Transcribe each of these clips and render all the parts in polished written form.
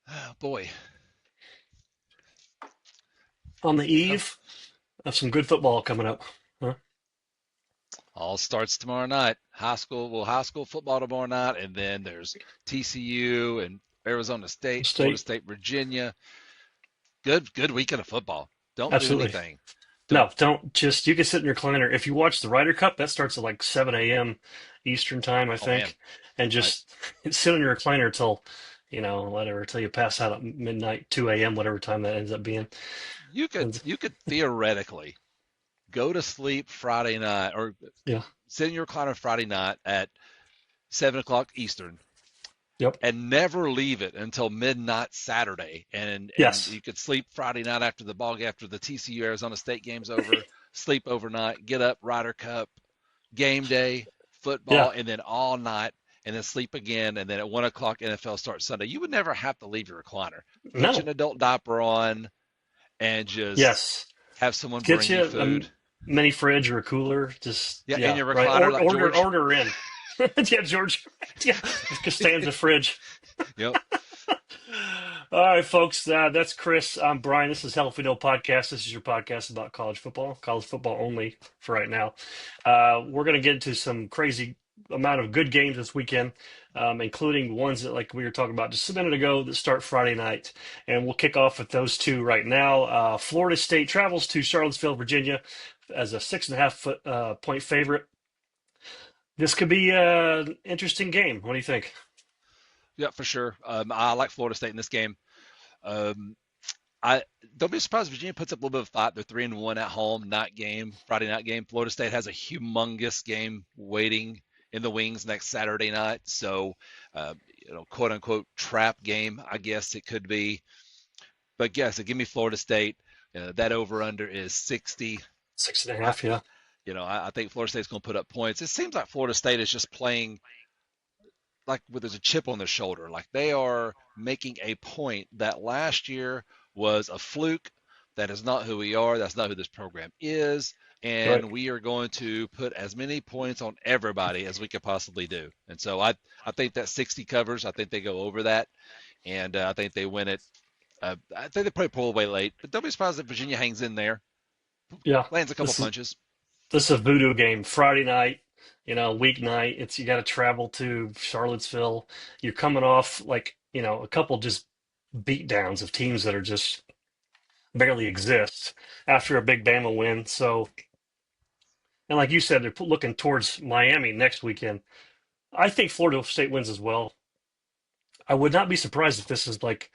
Oh, boy. On the Well, eve of some good football coming up. Huh? all starts tomorrow night. High school football tomorrow night, and then there's TCU and Arizona State, Florida State. State, Virginia. Good weekend of football. Don't do Absolutely. anything. Don't. No, don't just, you can sit in your recliner. If you watch the Ryder Cup, that starts at like 7 a.m. Eastern time, I Oh man, think. And I just sit in your recliner till, whatever, till you pass out at midnight, 2 a.m., whatever time that ends up being. you could And you could theoretically go to sleep Friday night or yeah, sit in your recliner Friday night at 7 o'clock Eastern yep. and never leave it until midnight Saturday. And Yes. you could sleep Friday night after the ball after the TCU Arizona State game's over, sleep overnight, get up Ryder Cup, game day, Yeah. football, and then all night, and then sleep again, and then at 1 o'clock NFL starts Sunday. You would never have to leave your recliner. Put your No. adult diaper on and just Yes. have someone Get bring you you a food. mini fridge or a cooler. Just, Yeah, in yeah, your right. recliner like George. Order in. Yeah, George. Yeah. Costanza fridge. Yep. All right, folks. That's Chris. I'm Brian. This is Hell If We Know Podcast. This is your podcast about college football only for right now. We're going to get into some crazy amount of good games this weekend, including ones that, like we were talking about just a minute ago, that start Friday night. And we'll kick off with those two right now. Florida State travels to Charlottesville, Virginia, as a 6.5 point favorite. This could be an interesting game. What do you think? Yeah, for sure. I like Florida State in this game. Um, I don't be surprised if Virginia puts up a little bit of fight. They're 3-1 at home, night game, Friday night game. Florida State has a humongous game waiting in the wings next Saturday night. So, quote unquote trap game, I guess it could be. But yeah, so give me Florida State. That over under is 60. Six and a I, half, yeah. I think Florida State's going to put up points. It seems like Florida State is just playing like with there's a chip on their shoulder. Like they are making a point that last year was a fluke. That is not who we are. That's not who this program is. Right. And we are going to put as many points on everybody as we could possibly do. And so I think that 60 covers. I think they go over that. And I think they win it. I think they probably pull away late. But don't be surprised if Virginia hangs in there, Yeah. lands a couple This is punches. this is a voodoo game. Friday night, weeknight. It's you got to travel to Charlottesville. You're coming off like, a couple just beat downs of teams that are just barely exist after a big Bama win. So, and like you said, they're looking towards Miami next weekend. I think Florida State wins as well. I would not be surprised if this is like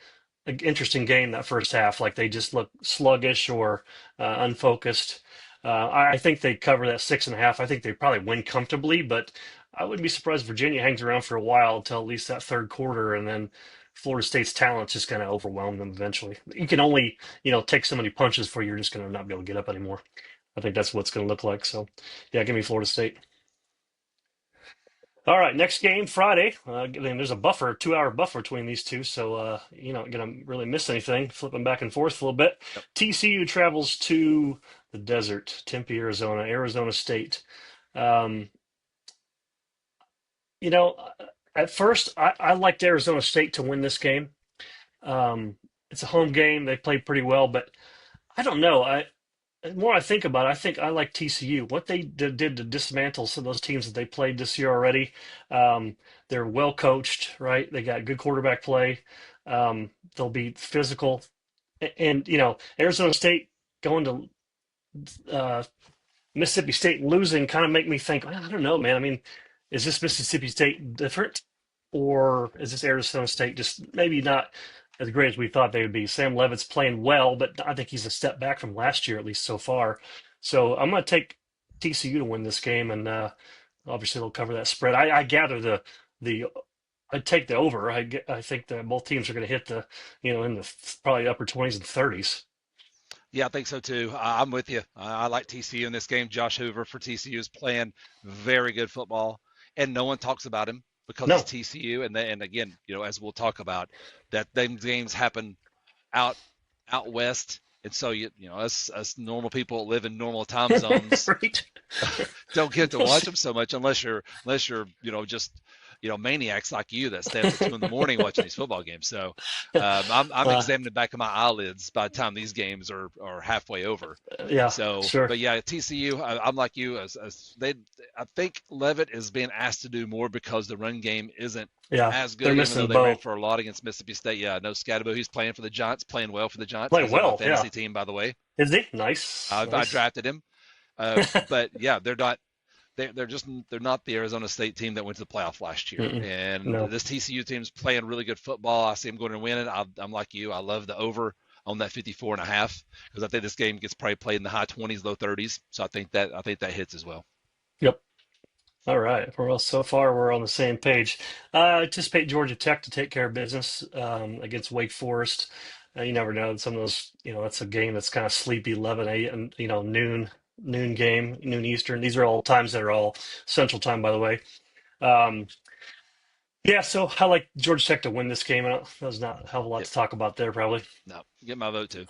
an interesting game that first half, like they just look sluggish or unfocused. I think they cover that 6.5. I think they probably win comfortably, but I wouldn't be surprised if Virginia hangs around for a while until at least that third quarter, and then Florida State's talent's just going to overwhelm them eventually. You can only, take so many punches before you're just going to not be able to get up anymore. I think that's what it's going to look like. So, yeah, give me Florida State. All right, next game Friday. And there's a buffer, 2 hour buffer between these two, so you're not gonna really miss anything. Flipping back and forth a little bit. Yep. TCU travels to the desert, Tempe, Arizona, Arizona State. Um, you know, at first I liked Arizona State to win this game. It's a home game; they played pretty well, but I don't know. The more I think about it, I think I like TCU. What they did to dismantle some of those teams that they played this year already. They're well coached, right? They got good quarterback play. They'll be physical, and Arizona State going to Mississippi State losing kind of make me think. Well, I don't know, man. I mean, is this Mississippi State different, or is this Arizona State just maybe not as great as we thought they would be? Sam Levitt's playing well, but I think he's a step back from last year, at least so far. So I'm going to take TCU to win this game, and obviously they'll cover that spread. I gather the I take the over. I think that both teams are going to hit the in the probably upper 20s and 30s. Yeah, I think so too. I'm with you. I like TCU in this game. Josh Hoover for TCU is playing very good football, and no one talks about him because it's No, TCU. And again, as we'll talk about, that them games happen out out west, and so us normal people that live in normal time zones right? don't get to watch them so much unless you're just maniacs like you that stay up at 2 in the morning watching these football games. So I'm Uh, examining the back of my eyelids by the time these games are halfway over. yeah, So, sure. but yeah, TCU, I'm like you. As they, I think Levitt is being asked to do more because the run game isn't Yeah, as they're good, even though missing they ran Bo. for a lot against Mississippi State. Yeah, no Scatterbo. He's playing for the Giants, playing well for the Giants. Playing He's on my well. Yeah, fantasy team, by the way. is he? Nice, I nice. drafted him. But yeah, they're not. They're not the Arizona State team that went to the playoff last year. Mm-mm. And No. this TCU team's playing really good football. I see them going to win it. I'm like you. I love the over on that 54.5 because I think this game gets probably played in the high 20s, low 30s. So I think that hits as well. Yep. All right. Well, so far we're on the same page. I anticipate Georgia Tech to take care of business against Wake Forest. You never know. Some of those, that's a game that's kind of sleepy, 11 a.m., noon game, noon Eastern. These are all times that are all Central Time, by the way. Um, yeah, so I like Georgia Tech to win this game. There's not a hell of a lot Yep. to talk about there, probably. No, get my vote too.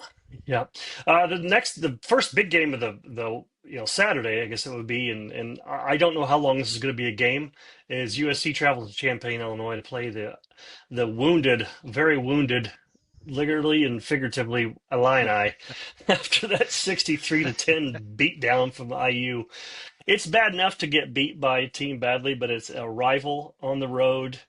Yeah. The first big game of the Saturday, I guess it would be, and I don't know how long this is going to be a game, is USC travels to Champaign, Illinois to play the wounded, very wounded, literally and figuratively, Illini after that 63-10 beatdown from IU. It's bad enough to get beat by a team badly, but it's a rival on the road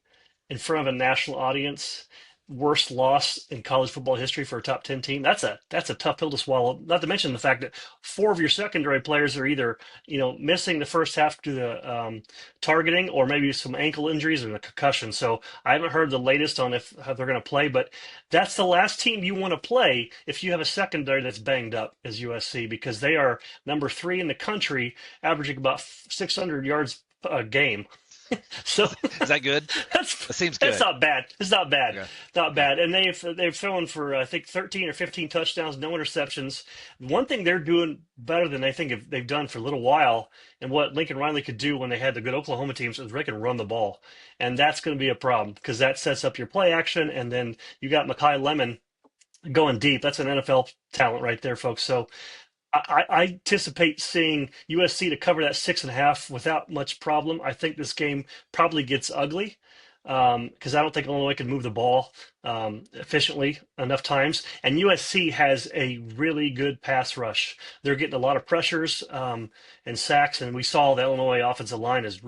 in front of a national audience. Worst loss in college football history for a top 10 team. That's a tough pill to swallow. Not to mention the fact that four of your secondary players are either missing the first half to the targeting or maybe some ankle injuries or the concussion. So I haven't heard the latest on if how they're going to play, but that's the last team you want to play if you have a secondary that's banged up as USC because they are number 3 in the country, averaging about 600 yards a game. So Is that good? that's That seems that's good. not bad. It's not bad, Okay. not Okay. bad. And they've thrown for I think 13 or 15 touchdowns, no interceptions. One thing they're doing better than I think they've done for a little while, and what Lincoln Riley could do when they had the good Oklahoma teams is they can run the ball, and that's going to be a problem because that sets up your play action, and then you got Makai Lemon going deep. That's an NFL talent right there, folks. So I anticipate seeing USC to cover that 6.5 without much problem. I think this game probably gets ugly because I don't think Illinois can move the ball efficiently enough times. And USC has a really good pass rush. They're getting a lot of pressures and sacks, and we saw the Illinois offensive line is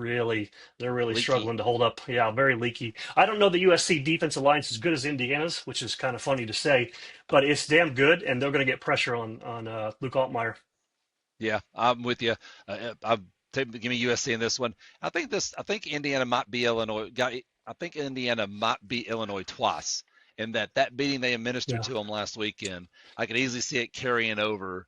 they're really Leaky. struggling to hold up. Yeah, very leaky. I don't know the USC defensive line is as good as Indiana's, which is kind of funny to say, but it's damn good, and they're going to get pressure on Luke Altmaier. Yeah, I'm with you. Give me USC in this one. I think Indiana might be Illinois. I think Indiana might be Illinois twice, and that beating they administered Yeah, to them last weekend, I could easily see it carrying over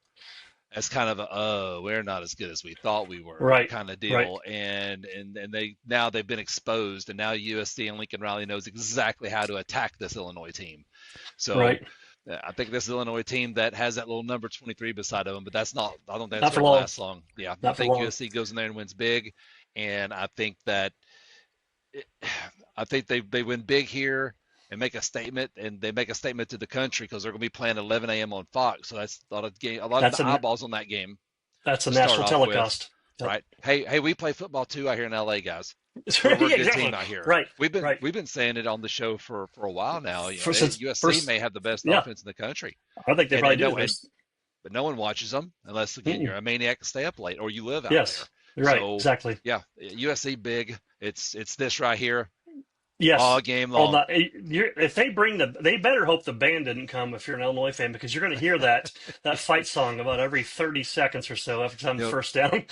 as kind of a oh we're not as good as we thought we were right, kind of right, deal, and they've been exposed, and now USC and Lincoln Riley knows exactly how to attack this Illinois team. So right. I think this Illinois team that has that little number 23 beside of them, but that's not. I don't think that's Not for going to long. last long. Yeah, I Not for think long. USC goes in there and wins big, and I think that I think they win big here and make a statement, and they make a statement to the country because they're going to be playing 11 a.m. on Fox. So that's a lot of That's the a eyeballs on that game that's a to start national off with, telecast. Yep. right? Hey, we play football too out here in LA, guys. We're a Yeah, good exactly. team out here. Right, right. We've been saying it on the show for a while now. For since USC first, may have the best yeah, offense in the country, I think they and probably and do. no and but no one watches them unless again Mm-mm. you're a maniac and stay up late or you live out there. Yes, you're right. So Exactly. yeah, USC big. It's this right here all Yes. game All long. not. If they bring they better hope the band didn't come if you're an Illinois fan because you're going to hear that fight song about every 30 seconds or so every time the Yep, first down.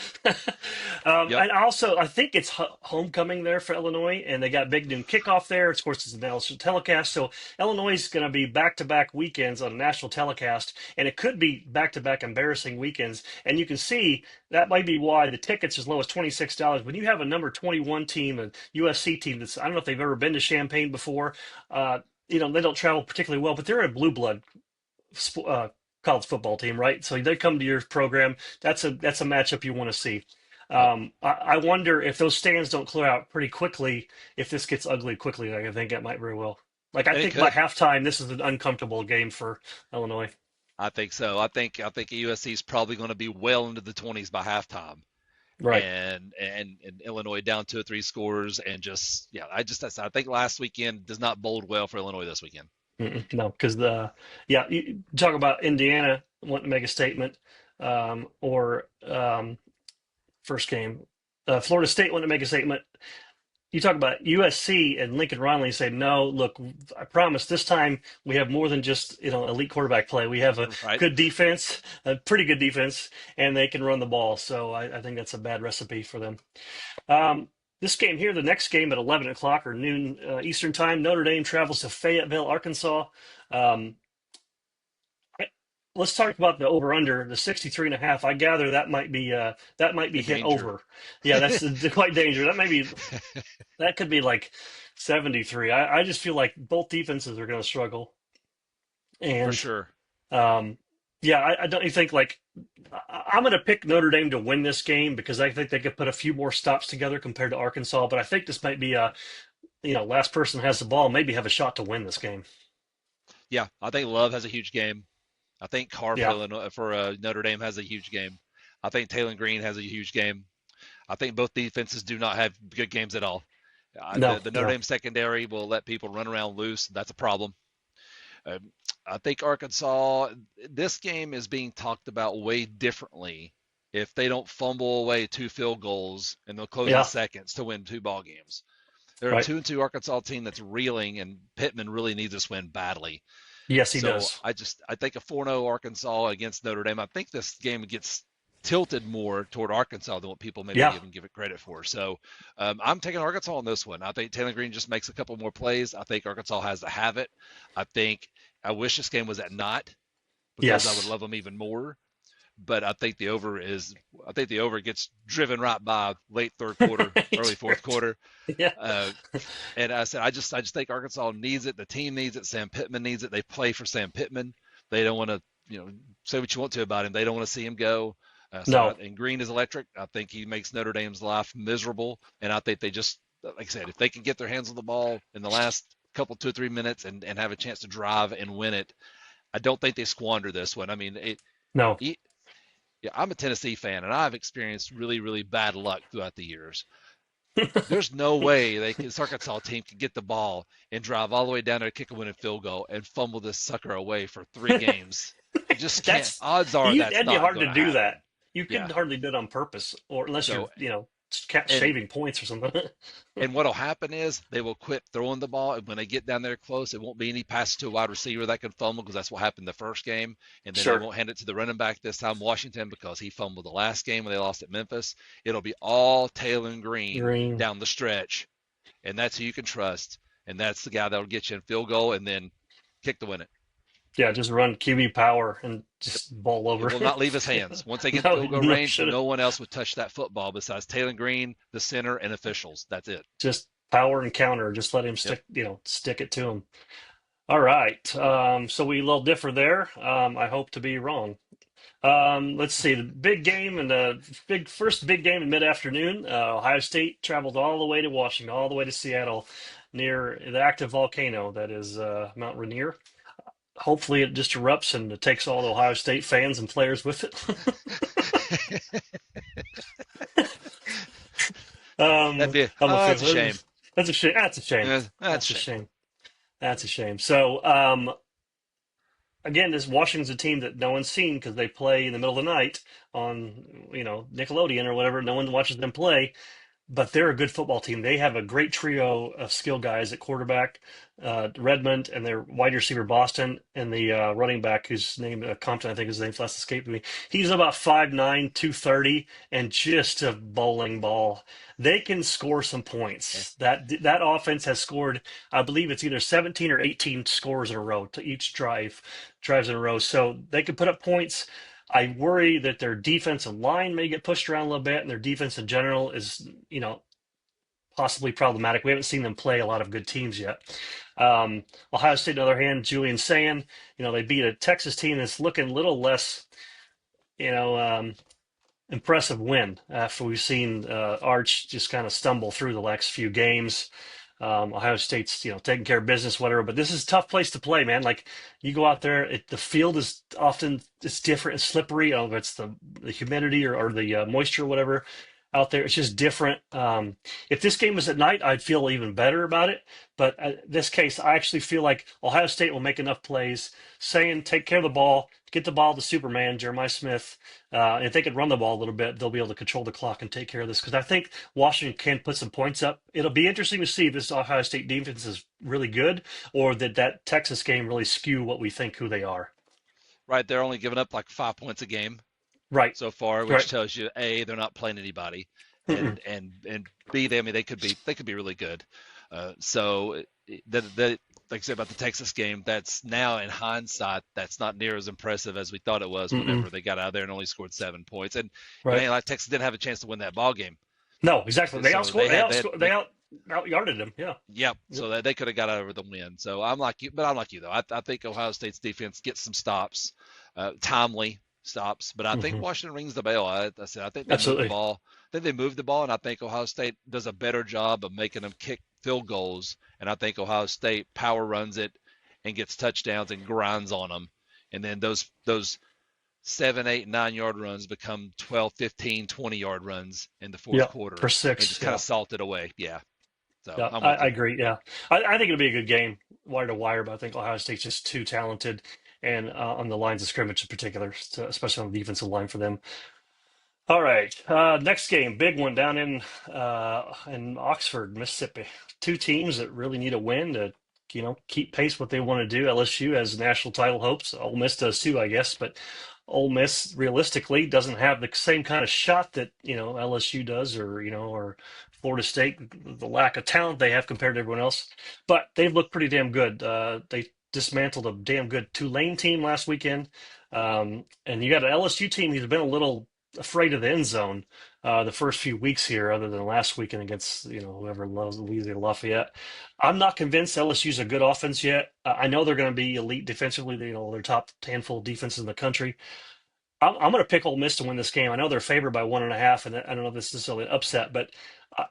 yep. And also, I think it's homecoming there for Illinois, and they got big noon kickoff there. Of course, it's a national telecast, so Illinois is going to be back-to-back weekends on a national telecast, and it could be back-to-back embarrassing weekends. And you can see that might be why the tickets as low as $26. When you have a number 21 team, a USC team that's I don't know if they've ever been to Champaign before. Uh, they don't travel particularly well, but they're a blue blood uh, college football team, right? So they come to your program. That's a matchup you want to see. Yep. I wonder if those stands don't clear out pretty quickly, if this gets ugly quickly. Like I think it might very well. Like I And it think by could. halftime, this is an uncomfortable game for Illinois. I think so. I think USC is probably going to be well into the 20s by halftime. Right. and Illinois down 2 or 3 scores, and just yeah, I think last weekend does not bode well for Illinois this weekend. No, because yeah, you talk about Indiana wanting to make a statement, or first game, Florida State wanting to make a statement. You talk about USC and Lincoln Riley say, no, look, I promise this time we have more than just, elite quarterback play. We have a Right? good defense, a pretty good defense, and they can run the ball. So I think that's a bad recipe for them. This game here, the next game at 11 o'clock or noon Eastern time, Notre Dame travels to Fayetteville, Arkansas. Um, I- let's talk about the over under the 63 and a half. I gather that might be In hit danger. over. Yeah, that's quite dangerous. That could be like 73. I just feel like both defenses are going to struggle. For And sure. um, yeah, I don't think like I'm going to pick Notre Dame to win this game because I think they could put a few more stops together compared to Arkansas. But I think this might be last person has the ball, maybe have a shot to win this game. Yeah, I think Love has a huge game. I think Carr for Yeah. Illinois, for Notre Dame has a huge game. I think Taylor Green has a huge game. I think both defenses do not have good games at all. No, The Notre no. Dame secondary will let people run around loose. That's a problem. Um, I think Arkansas, this game is being talked about way differently if they don't fumble away 2 field goals in the closing Yeah. seconds to win 2 ball games. They're a Right. 2-2 Arkansas team that's reeling, and Pittman really needs this win badly. Yes, he So does. I think a 4-0 Arkansas against Notre Dame. I think this game gets tilted more toward Arkansas than what people maybe Yeah. even give it credit for. So I'm taking Arkansas on this one. I think Taylor Green just makes a couple more plays. I think Arkansas has to have it. I wish this game was at night because I would Yes. love them even more. But I think the over gets driven right by late third quarter, early Right. fourth Right. quarter. Yeah. Uh, and I said, I just think Arkansas needs it. The team needs it. Sam Pittman needs it. They play for Sam Pittman. They don't want to, say what you want to about him. They don't want to see him go. No. And Green is electric. I think he makes Notre Dame's life miserable. And I think they just, like I said, if they can get their hands on the ball in the last couple, 2 or 3 minutes and have a chance to drive and win it, I don't think they squander this one. I mean, No. it yeah, I'm a Tennessee fan, and I've experienced really, really bad luck throughout the years. There's no way this Arkansas team can get the ball and drive all the way down there, kick a winning field goal, and fumble this sucker away for 3 games. You just can't. That's Odds are that's that'd be not hard going to to do happen. that. You Yeah. couldn't hardly do it on purpose, or unless you're, So and shaving points or something. And what'll happen is they will quit throwing the ball, and when they get down there close, it won't be any passes to a wide receiver that can fumble because that's what happened the first game. And then they Sure. won't hand it to the running back this time, Washington, because he fumbled the last game when they lost at Memphis. It'll be all Taylor Green Green. down the stretch, and that's who you can trust, and that's the guy that'll get you in field goal and then kick to win it. Yeah, just run QB power and Yep. just ball It over. will not leave his hands. Once they get in No, field goal no, range, should have no one else would touch that football besides Taylor Green, the center, and officials. That's it. just power and counter. Just let him Yep. stick it to him. All right. So we a little differ there. I hope to be wrong. Let's see the big game and the first big game in mid-afternoon. Ohio State traveled all the way to Washington, all the way to Seattle, near the active volcano that is Mount Rainier. Hopefully, it just erupts and it takes all the Ohio State fans and players with it. I'm a That's a shame. That's a shame. That's a shame. That's That's a a shame. shame. That's a shame. So, again, this Washington's a team that no one's seen because they play in the middle of the night on, Nickelodeon or whatever. No one watches them play, but they're a good football team. They have a great trio of skill guys at quarterback, Redmond, and their wide receiver Boston, and the running back whose name Compton, I think his name's last escaped me. He's about 5'9", 230, and just a bowling ball. They can score some Yeah. points. That offense has scored, I believe it's either 17 or 18 scores in a row to each drives in a row. So they can put up points. I worry that their defensive line may get pushed around a little bit, and their defense in general is, possibly problematic. We haven't seen them play a lot of good teams yet. Ohio State, on the other hand, Julian saying, they beat a Texas team that's looking a little less, you know, um, impressive win after we've seen Arch just kind of stumble through the last few games. Ohio State's, taking care of business, whatever. But this is a tough place to play, man. Like you go out there, the field is often it's different, it's slippery. It's the humidity or the moisture, or whatever. out there. It's just different. If this game was at night, I'd feel even better about it. But this case, I actually feel like Ohio State will make enough plays, saying take care of the ball, get the ball to Superman, Jeremiah Smith. If they could run the ball a little bit, they'll be able to control the clock and take care of this. Because I think Washington can put some points up. It'll be interesting to see if this Ohio State defense is really good or that Texas game really skew what we think who they are. Right, they're only giving up like 5 points a game Right. so far, which Right. tells you A, they're not playing anybody, Mm-mm. and B, I mean they could be really good. So like I said about the Texas game, that's now in hindsight, that's not near as impressive as we thought it was Mm-mm. whenever they got out of there and only scored 7 points. And it Right. ain't like Texas didn't have a chance to win that ball game. No, exactly. They So outscored. they They had that outscored. They they out yarded them. Yeah. Yep. Yep. So that they could have got over the win. So I'm like you, but I'm like you though. I think Ohio State's defense gets some stops, timely stops. But I think Hmm. Washington rings the bell. I said I think they move the Absolutely. ball. I think they move the ball, and I think Ohio State does a better job of making them kick field goals. And I think Ohio State power runs it and gets touchdowns and grinds on them. And then those 7, 8, 9 yard runs become 12, 15, 20 yard runs in the fourth Yeah. quarter For and six. just kind Yeah. of salt it away. Yeah. So Yeah. I'm I, with I you. agree. Yeah. I think it'll be a good game, wire to wire. But I think Ohio State's just too talented, and on the lines of scrimmage in particular, especially on the defensive line for them. All right. Next game, big one down in Oxford, Mississippi. Two teams that really need a win to, keep pace what they want to do. LSU has national title hopes. Ole Miss does too, I guess, but Ole Miss realistically doesn't have the same kind of shot that, LSU does or Florida State, the lack of talent they have compared to everyone else. But they've looked pretty damn good. They dismantled a damn good Tulane team last weekend. And you got an LSU team who's been a little afraid of the end zone the first few weeks here, other than last weekend against whoever loves Louisiana Lafayette. I'm not convinced LSU's a good offense yet. I know they're going to be elite defensively. They're top handful of defenses in the country. I'm going to pick Ole Miss to win this game. I know they're favored by 1.5, and I don't know if this is necessarily an upset, but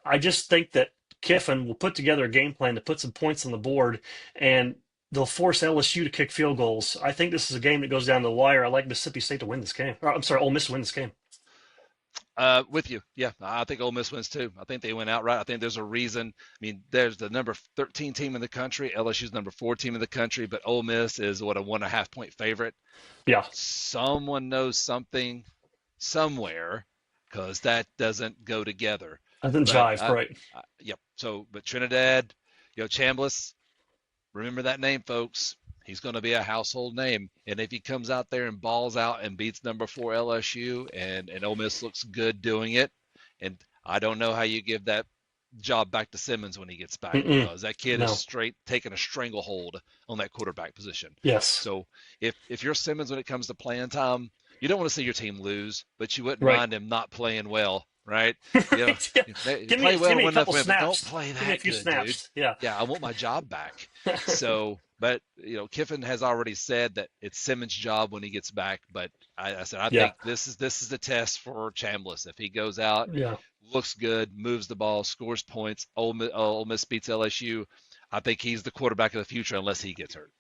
I just think that Kiffin will put together a game plan to put some points on the board, and they'll force LSU to kick field goals. I think this is a game that goes down the wire. I like Mississippi State to win this game. Or, I'm sorry, Ole Miss to win this game. With you. Yeah, I think Ole Miss wins too. I think they win outright. I think there's a reason. I mean, there's the number 13 team in the country. LSU's number 4 team in the country, but Ole Miss is what, a 1.5 point favorite. Yeah, Someone knows something somewhere because that doesn't go together. I didn't But jive, right? yep. So, but Trinidad, Chambliss, remember that name, folks. He's going to be a household name. And if he comes out there and balls out and beats number 4 LSU and Ole Miss looks good doing it, and I don't know how you give that job back to Simmons when he gets back Mm-mm, because that kid is no. straight taking a stranglehold on that quarterback position. Yes, So if you're Simmons when it comes to playing time, you don't want to see your team lose, but you wouldn't right. mind him not playing well, right? You know, Right. Yeah. you Give me play give well, me a win enough couple win, but don't snaps. play Give me a that few good, dude. snaps. Yeah. Yeah, I want my job back. So, but Kiffin has already said that it's Simmons' job when he gets back. But I said I Yeah. think this is the test for Chambliss. If he goes out, Yeah. looks good, moves the ball, scores points, Ole Miss beats LSU, I think he's the quarterback of the future unless he gets hurt.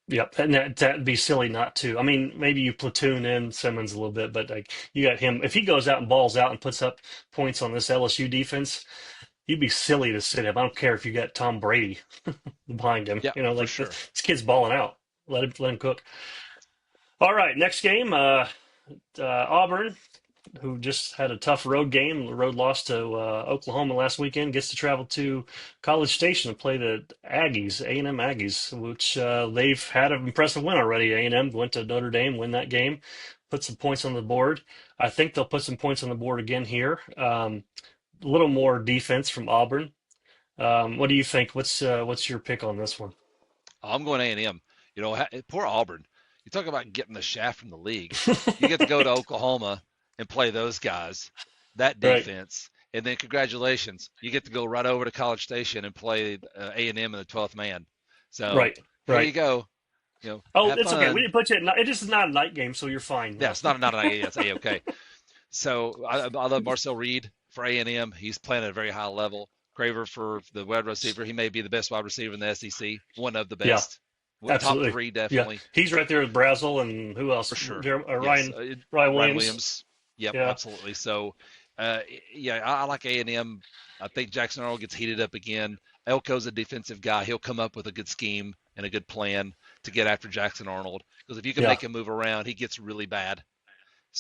Yep, and that'd be silly not to. I mean, maybe you platoon in Simmons a little bit, but like you got him. If he goes out and balls out and puts up points on this LSU defense, you'd be silly to sit him. I don't care if you got Tom Brady behind him. Yeah, for Like sure. this kid's balling out. Let him cook. All right, next game. Auburn, who just had a tough road game, road loss to Oklahoma last weekend, gets to travel to College Station to play the Aggies, A&M Aggies, which they've had an impressive win already. A&M went to Notre Dame, win that game, put some points on the board. I think they'll put some points on the board again here. A little more defense from Auburn. What do you think? What's your pick on this one? I'm going A&M. Poor Auburn. You talk about getting the shaft from the league. You get to go to Oklahoma and play those guys, that Right, defense, and then congratulations, you get to go right over to College Station and play A&M in the 12th man. So right, here you right. go. Oh, Have it's okay. We fun. didn't put you. It is not a night game, so you're fine. Yeah, Yeah. it's not an idea. It's A-okay. So I love Marcel Reed for A&M. He's playing at a very high level. Craver for the wide receiver. He may be the best wide receiver in the SEC, one of the Yeah. best. Top Absolutely. three, Yeah. definitely, He's right there with Brazel and who else? for sure. Yes, Ryan Ryan Williams. Williams. Yep, Yeah. absolutely. So Uh, yeah, I like A&M. I think Jackson Arnold gets heated up again. Elko's a defensive guy. He'll come up with a good scheme and a good plan to get after Jackson Arnold. Because if you can Yeah, make him move around, he gets really bad.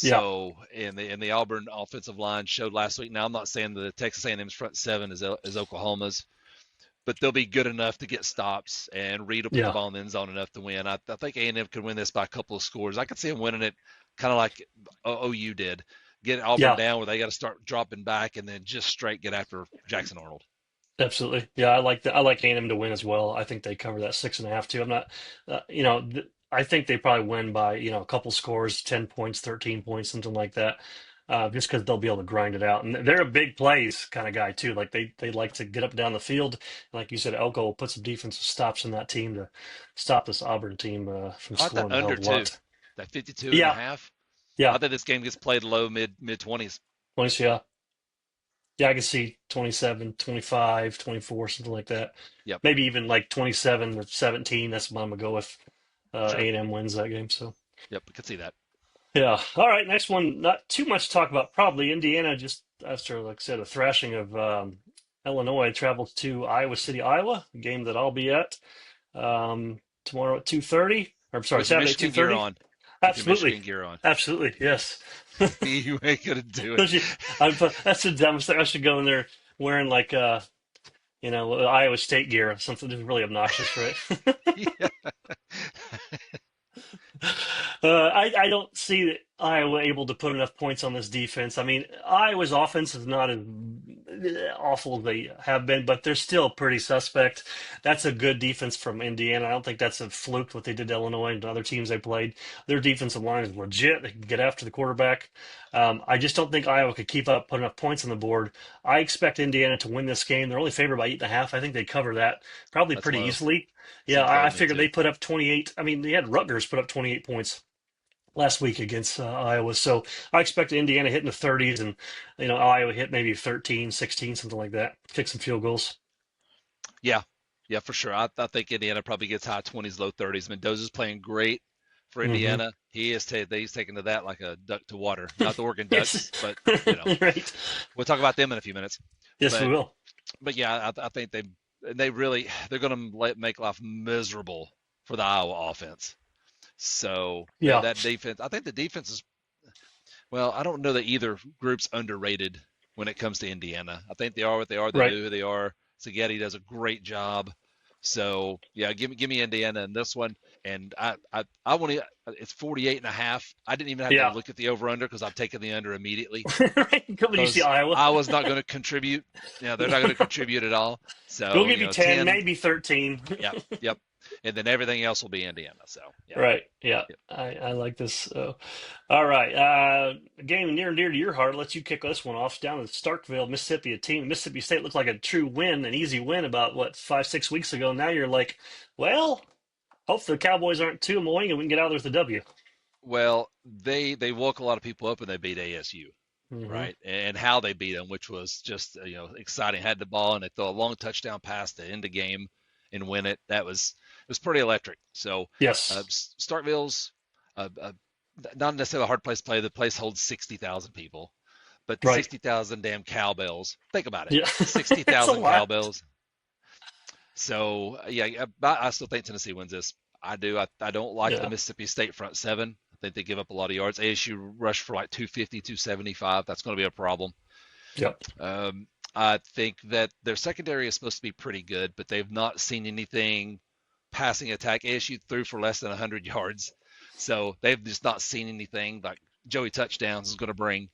yeah, So, and the Auburn offensive line showed last week. Now, I'm not saying the Texas A&M's front seven is Oklahoma's, but they'll be good enough to get stops, and Reed will put the yeah, ball in the end zone enough to win. I think A&M could win this by a couple of scores. I could see them winning it kind of like OU did. Get Auburn yeah. down where they got to start dropping back and then just straight get after Jackson Arnold. Absolutely. Yeah, I like that. I like A&M to win as well. I think they cover that 6.5 too. I'm not, I think they probably win by, a couple scores, 10 points, 13 points, something like that. Just because they'll be able to grind it out. And they're a big plays kind of guy too. Like they like to get up and down the field. Like you said, Elko will put some defensive stops in that team to stop this Auburn team from I like that scoring a hell under of a two, lot. that 52 and a Yeah, half. yeah. I think this game gets played low mid 20s. Points, yeah. Yeah, I can see 27, 25, 24, something like that. Yep, Maybe even like 27 or 17. That's what I'm gonna go with. sure. A&M wins that game. So Yep, I could see that. yeah. All right, next one. Not too much to talk about. Probably Indiana just after, like I said, a thrashing of Illinois, traveled to Iowa City, Iowa, a game that I'll be at tomorrow at 2:30. Or I'm sorry, With your Saturday at Michigan gear 2:30. on. With your Absolutely, Michigan gear on. absolutely, yes. You ain't gonna do it. Don't you- that's the dumbest thing. I should go in there wearing like Iowa State gear, something that's really obnoxious, right? Yeah. I don't see Iowa able to put enough points on this defense. I mean, Iowa's offense is not as awful as they have been, but they're still pretty suspect. That's a good defense from Indiana. I don't think that's a fluke what they did to Illinois and other teams they played. Their defensive line is legit. They can get after the quarterback. I just don't think Iowa could keep up, put enough points on the board. I expect Indiana to win this game. They're only favored by 8.5. I think they cover that probably That's pretty low. easily. Yeah, Seems low I to me figured too. they put up 28. I mean, they had Rutgers put up 28 points last week against Iowa. So I expect Indiana hitting the 30s and, Iowa hit maybe 13, 16, something like that. Kick some field goals. Yeah, yeah, for sure. I think Indiana probably gets high 20s, low 30s. Mendoza's playing great for Hmm. Indiana. He's taken to that like a duck to water. Not the Oregon Yes. Ducks, but Right. we'll talk about them in a few minutes. Yes, we But will. yeah, I think they really they're going to make life miserable for the Iowa offense. So Yeah. that defense, I think the defense is well. I don't know that either group's underrated when it comes to Indiana. I think they are what they are. They Right. know who they are. Saggetti does a great job. So yeah, give me Indiana in this one. And I want to. It's 48 and a half. I didn't even have to Yeah. look at the over under because I've taken the under immediately Right. Come when you see because Iowa. I was not going to contribute. They're not going to contribute at all. We'll So give you 10, 10. maybe 13. Yep, yep. And then everything else will be Indiana. So yeah, Right. Yeah. yep. I like this. All right. A game near and dear to your heart. Let you kick this one off. Down in Starkville, Mississippi, a team. Mississippi State looked like a true win, an easy win about, what, 5, 6 weeks ago. Now you're like, well, hopefully the Cowboys aren't too annoying and we can get out there with the W. Well, they woke a lot of people up when they beat ASU, Hmm. right? And how they beat them, which was just exciting. Had the ball and they throw a long touchdown pass to end the game and win it. It was pretty electric. So Yes. Starkville's uh, not necessarily a hard place to play. The place holds 60,000 people, but Right. 60,000 damn cowbells. Think about it, Yeah. It's a 60,000 lot. cowbells. So yeah, I still think Tennessee wins this. I do. I don't like the Yeah. Mississippi State front seven. I think they give up a lot of yards. ASU rushed for like 250, 275. That's going to be a problem. Yep. I think that their secondary is supposed to be pretty good, but they've not seen anything passing attack. ASU threw for less than 100 yards, so they've just not seen anything like Joey touchdowns is going to bring.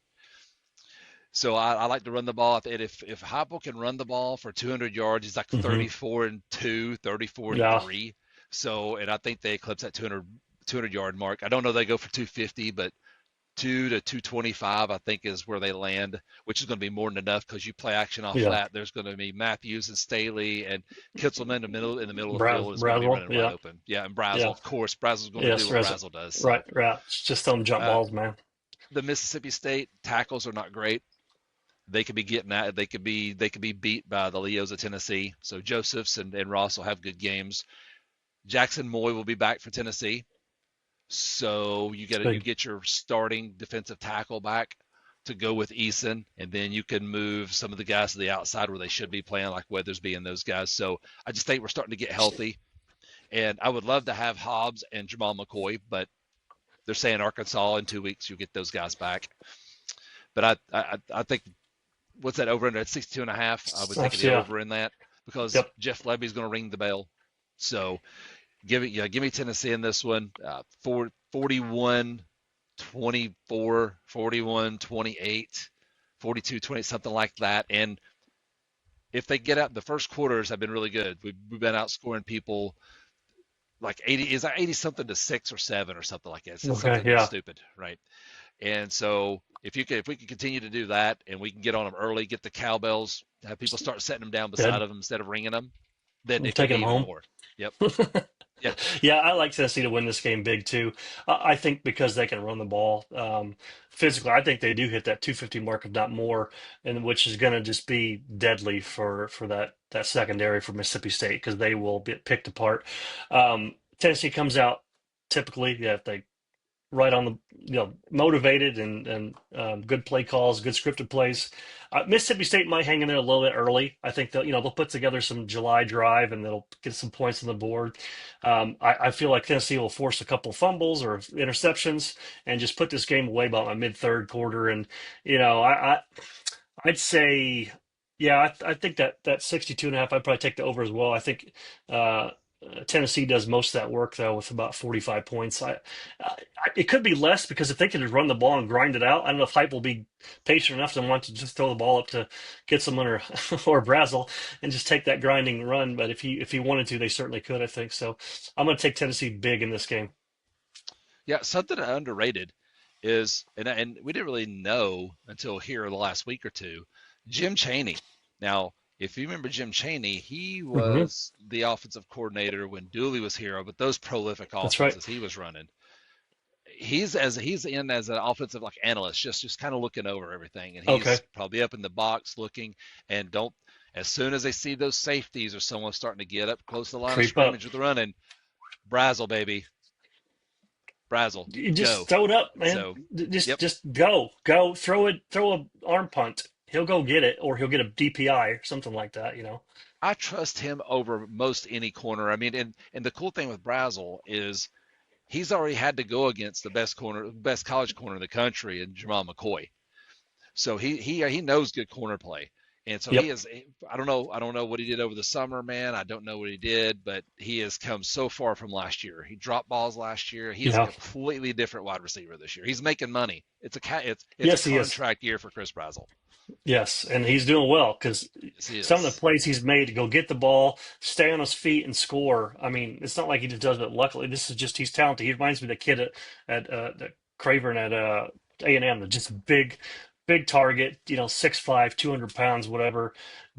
So I like to run the ball. If Heupel can run the ball for 200 yards, he's like Hmm. 34 and 2, 34 and Yeah. 3. So, and I think they eclipse that 200 yard mark. I don't know if they go for 250, but 2 to 225 I think is where they land, which is going to be more than enough because you play action off Yeah. that. There's going to be Matthews and Staley and Kitzelman in the middle of the Braz field is going to be Braswell. running wide Yeah. open. Yeah, and Brazel, Yeah. of course. Brazel's going to do Yes. what Brazel does. Right. So Right. It's just them jump uh, balls, man. the Mississippi State tackles are not great. They could be getting at. They could be beat by the Leos of Tennessee. So Josephs and Ross will have good games. Jackson Moy will be back for Tennessee. So It's you big. get your starting defensive tackle back. to go with Eason, and then you can move some of the guys to the outside where they should be playing, like Weathersby and those guys. So I just think we're starting to get healthy, and I would love to have Hobbs and Jamal McCoy, but they're saying Arkansas in 2 weeks you'll get those guys back. But I think what's that over under at 62 and a half? I would take the Yeah. over in that because Yep. Jeff Levy's going to ring the bell. So give me Tennessee in this one. 41 24, 41 28, 42 20, something like that. And if they get out, the first quarters have been really good. We've been outscoring people like 80, is that 80 something to 6 or 7 or something like that. It's Okay. something Yeah. stupid, right? And so if we can continue to do that and we can get on them early, get the cowbells, have people start setting them down beside Good. of them instead of ringing them, then I'm it can taking be them even home. more. Yep. Yeah. Yeah, I like Tennessee to win this game big too. I think because they can run the ball physically, I think they do hit that 250 mark, if not more, and which is going to just be deadly for that secondary for Mississippi State because they will get picked apart. Tennessee comes out typically, yeah, if they right on the motivated and good play calls, good scripted plays. Mississippi State might hang in there a little bit early. I think they'll put together some July drive and they'll get some points on the board. I feel like Tennessee will force a couple fumbles or interceptions and just put this game away about my mid third quarter. And I'd say, yeah, I think that 62 and a half, I'd probably take the over as well. I think Tennessee does most of that work though with about 45 points. It could be less because if they could just run the ball and grind it out, I don't know if Hype will be patient enough to want to just throw the ball up to get someone or Brazel and just take that grinding run. But if he wanted to, they certainly could. I think so. I'm going to take Tennessee big in this game. Yeah. Something underrated is, and we didn't really know until here the last week or two, Jim Chaney. Now, if you remember Jim Chaney, he Hmm. was the offensive coordinator when Dooley was here, but those prolific That's right. offenses he was running. He's in as an offensive like analyst, just kind of looking over everything, and Okay. he's probably up in the box looking. And don't as soon as they see those safeties or someone starting to get up close to the line of Creep up. scrimmage with the running, Brazel baby, Brazel, You just go. throw it up, man. So, Just yep, just go, throw it, throw a arm punt. He'll go get it, or he'll get a DPI or something like that. I trust him over most any corner. I mean, and the cool thing with Brazel is he's already had to go against the best college corner in the country, and Jamal McCoy. So he knows good corner play. And so he Yep. is. I don't know what he did over the summer, man. I don't know what he did, but he has come so far from last year. He dropped balls last year. He is a Yeah. completely different wide receiver this year. He's making money. It's a Yes, he is. contract year for Chris Brazel. Yes, and he's doing well because Yes, he some of the is. plays he's made to go get the ball, stay on his feet, and score. I mean, it's not like he just does it. Luckily, this is just he's talented. He reminds me of the kid at Craven at A&M, the just big target. 6'5", 200 pounds, whatever.